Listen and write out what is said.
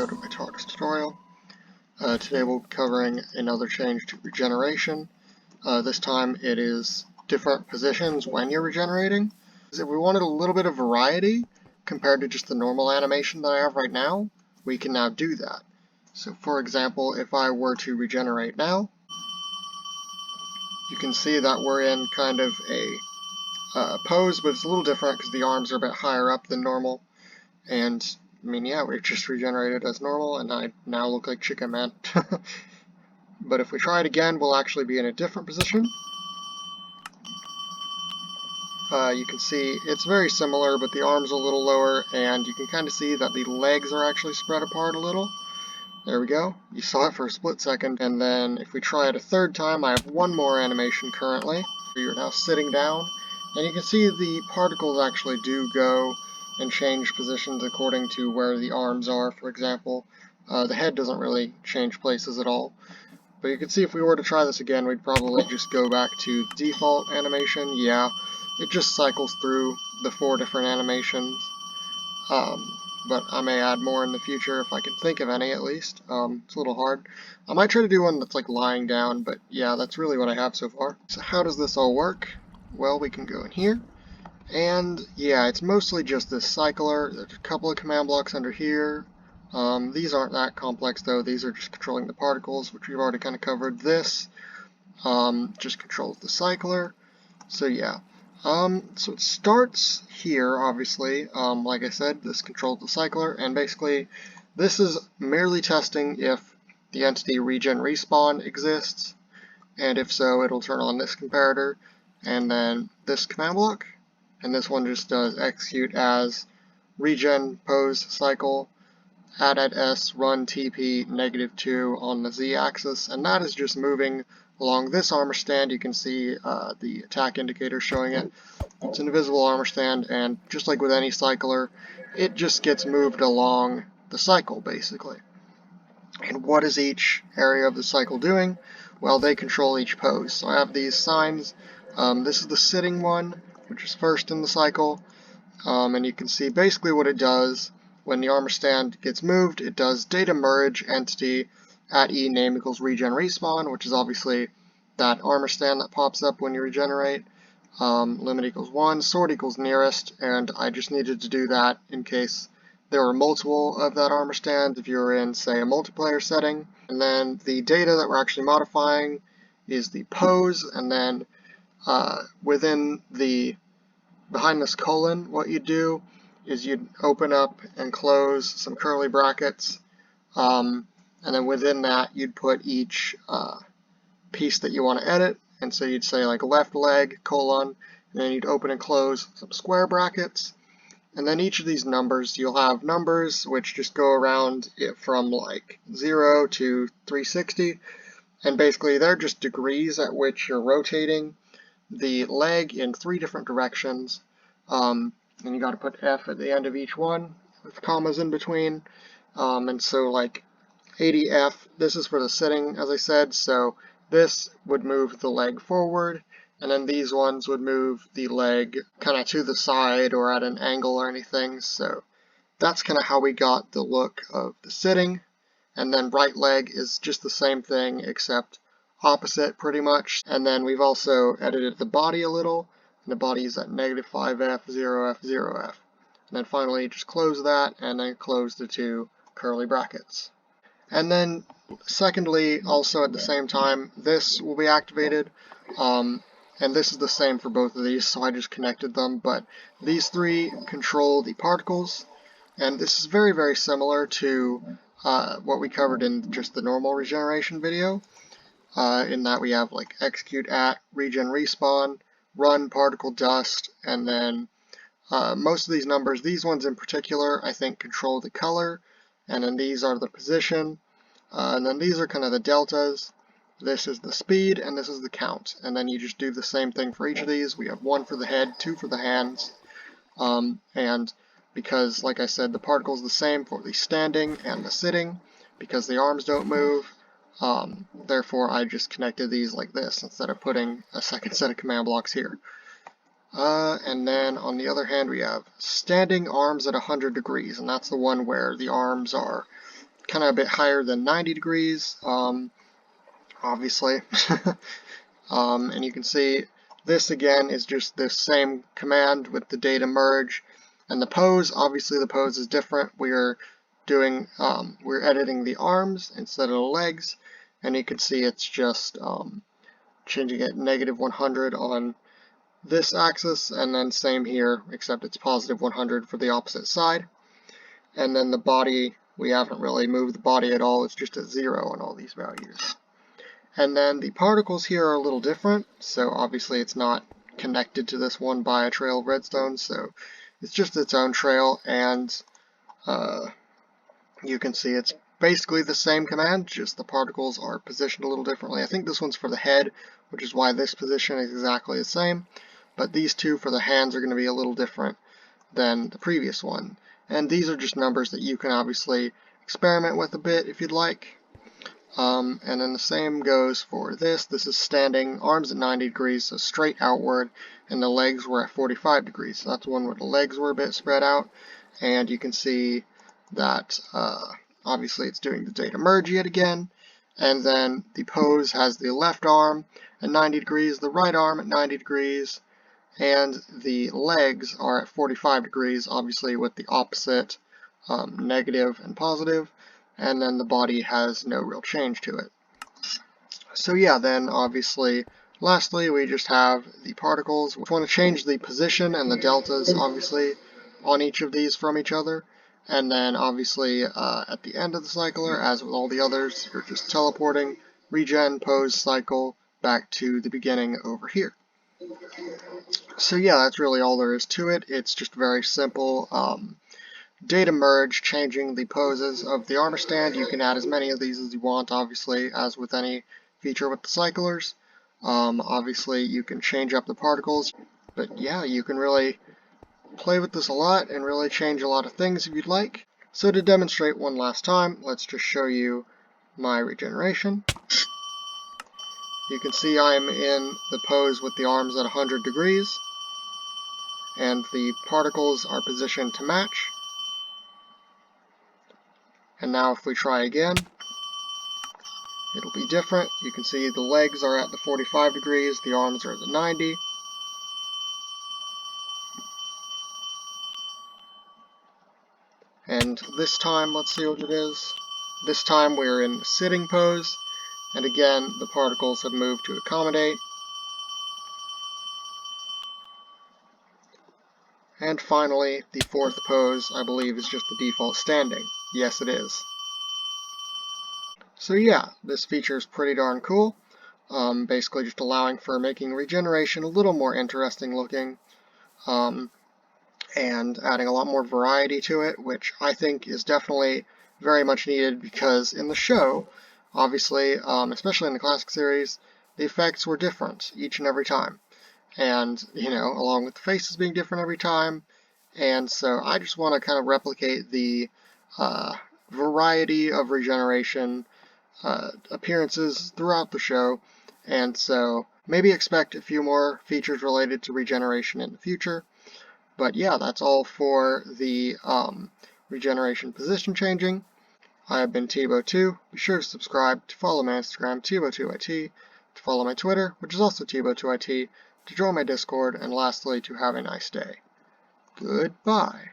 episode of my TARDIS tutorial. Today we'll be covering another change to regeneration. This time it is different positions when you're regenerating. If we wanted a little bit of variety compared to just the normal animation that I have right now, we can now do that. So for example, if I were to regenerate now, you can see that we're in kind of a pose, but it's a little different because the arms are a bit higher up than normal. And I mean, yeah, we just regenerated as normal, and I now look like Chicken Man. But if we try it again, we'll actually be in a different position. You can see it's very similar, but the arms are a little lower, and you can kind of see that the legs are actually spread apart a little. There we go. You saw it for a split second. And then if we try it a third time, I have one more animation currently. You're now sitting down, and you can see the particles actually do go and change positions according to where the arms are, for example. The head doesn't really change places at all. But you can see if we were to try this again, we'd probably just go back to the default animation. Yeah, it just cycles through the 4 different animations. But I may add more in the future if I can think of any, at least. It's a little hard. I might try to do one that's like lying down, but yeah, that's really what I have so far. So how does this all work? Well, we can go in here. And yeah, it's mostly just this cycler. There's a couple of command blocks under here. These aren't that complex though. These are just controlling the particles, which we've already kind of covered. This just controls the cycler. So yeah. So it starts here, obviously. Like I said, this controls the cycler, and basically this is merely testing if the entity regen respawn exists, and if so, it'll turn on this comparator, and then this command block. And this one just does execute as regen pose cycle add at s run TP -2 on the z-axis, and that is just moving along this armor stand. You can see the attack indicator showing it. It's an invisible armor stand, and just like with any cycler, it just gets moved along the cycle basically. And what is each area of the cycle doing? Well, they control each pose. So I have these signs. This is the sitting one, which is first in the cycle, and you can see basically what it does when the armor stand gets moved. It does data merge entity at e name equals regen respawn, which is obviously that armor stand that pops up when you regenerate. Limit equals 1, sort equals nearest, and I just needed to do that in case there were multiple of that armor stand if you were in, say, a multiplayer setting. And then the data that we're actually modifying is the pose, and then within the behind this colon, what you do is you'd open up and close some curly brackets, and then within that you'd put each piece that you want to edit, and so you'd say like left leg, colon, and then you'd open and close some square brackets, and then each of these numbers, you'll have numbers which just go around it from like 0 to 360, and basically they're just degrees at which you're rotating the leg in 3 different directions, and you got to put F at the end of each one with commas in between, and so like 80F, this is for the sitting, as I said, so this would move the leg forward, and then these ones would move the leg kind of to the side or at an angle or anything. So that's kind of how we got the look of the sitting. And then right leg is just the same thing except opposite pretty much. And then we've also edited the body a little, and the body is at -5F, 0F, 0F. And then finally just close that, and then close the 2 curly brackets. And then secondly, also at the same time, this will be activated, and this is the same for both of these, so I just connected them, but these 3 control the particles, and this is very, very similar to what we covered in just the normal regeneration video, in that we have like execute at regen respawn, run particle dust, and then most of these numbers, these ones in particular, I think control the color, and then these are the position, and then these are kind of the deltas. This is the speed, and this is the count. And then you just do the same thing for each of these. We have 1 for the head, 2 for the hands, and because, like I said, the particle is the same for the standing and the sitting, because the arms don't move, therefore I just connected these like this instead of putting a second set of command blocks here. And then on the other hand, we have standing arms at 100 degrees, and that's the one where the arms are kind of a bit higher than 90 degrees, obviously. And you can see this again is just this same command with the data merge, and the pose. Obviously, the pose is different. We're editing the arms instead of the legs, and you can see it's just changing it -100 on this axis, and then same here, except it's +100 for the opposite side. And then the body, we haven't really moved the body at all. It's just at 0 on all these values. And then the particles here are a little different, so obviously it's not connected to this one by a trail of redstone, so it's just its own trail, and you can see it's basically the same command, just the particles are positioned a little differently. I think this one's for the head, which is why this position is exactly the same, but these two for the hands are going to be a little different than the previous one. And these are just numbers that you can obviously experiment with a bit if you'd like. And then the same goes for this. This is standing, arms at 90 degrees, so straight outward, and the legs were at 45 degrees. So that's one where the legs were a bit spread out, and you can see that obviously it's doing the data merge yet again. And then the pose has the left arm at 90 degrees, the right arm at 90 degrees, and the legs are at 45 degrees, obviously with the opposite negative and positive, and then the body has no real change to it. So yeah, then obviously, lastly, we just have the particles. We want to change the position and the deltas, obviously, on each of these from each other. And then obviously, at the end of the cycler, as with all the others, you're just teleporting, regen, pose, cycle, back to the beginning over here. So yeah, that's really all there is to it. It's just very simple. Data merge, changing the poses of the armor stand. You can add as many of these as you want, obviously, as with any feature with the cyclers. Obviously, you can change up the particles, but yeah, you can really play with this a lot and really change a lot of things if you'd like. So to demonstrate one last time, let's just show you my regeneration. You can see I'm in the pose with the arms at 100 degrees, and the particles are positioned to match. And now if we try again, it'll be different. You can see the legs are at the 45 degrees, the arms are at the 90. And this time, let's see what it is. This time we're in the sitting pose, and again, the particles have moved to accommodate. And finally, the fourth pose, I believe, is just the default standing. Yes, it is. So yeah, this feature is pretty darn cool. Basically just allowing for making regeneration a little more interesting looking, and adding a lot more variety to it, which I think is definitely very much needed, because in the show, obviously, especially in the classic series, the effects were different each and every time. And, you know, along with the faces being different every time, and so I just want to kind of replicate the variety of regeneration appearances throughout the show, and so maybe expect a few more features related to regeneration in the future. But yeah, that's all for the regeneration position changing. I have been Tbo2. Be sure to subscribe, to follow my Instagram, Tbo2it, to follow my Twitter, which is also Tbo2it, to join my Discord, and lastly, to have a nice day. Goodbye.